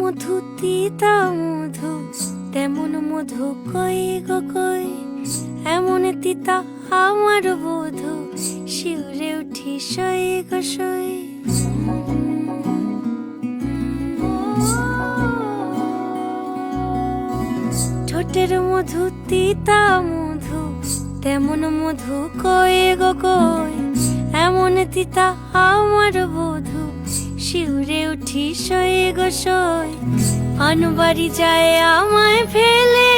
মধু তিতা মধু, তেমন মধু কই গো কই, এমন তিতা আমার বধু, শিউরে উঠি সই গো সই। ঠোঁটের মধু তিতা মধু, তেমন মধু কই গো কই, এমন তিতা আমার বধু, শিউরে উঠি সই গো সই। আনবাড়ি যায় আমায় ফেলে,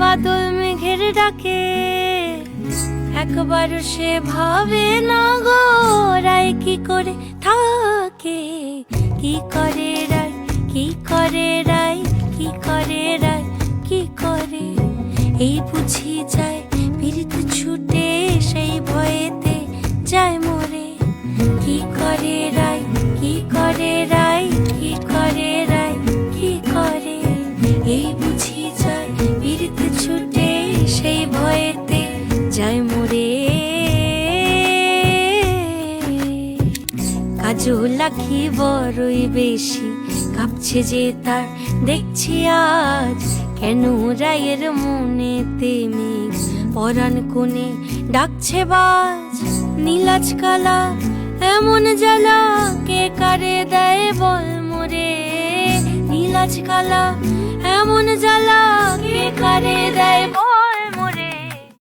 বাদল মেঘের ডাকে, একবার সে ভাবে না গো রায় কি করে থাকে। কি করে রায়, কি করে রায়, কি করে রায়, কি করে, এই বুঝি যায় পীড়িত ছুটে, সেই ভয়েতে যায় মরে। কি করে রায়, কি করে রায়, কি করে রায়, কি করে, এই বুঝি যায় পীড়িত ছুটে, সেই ভয়েতে যায় মরে। কাজল আঁখি বড়ই বেশি কাঁপছে যে তার দেখছি আজ, কেন রায়ের মনেতে মেঘ পরাণ কোণে ডাকছে বাজ। নীলাজ কালা এমন জ্বালা, কে কারে দেয় বল মোরে। নীলাজ কালা এমন জ্বালা, কে কারে দেয় বল।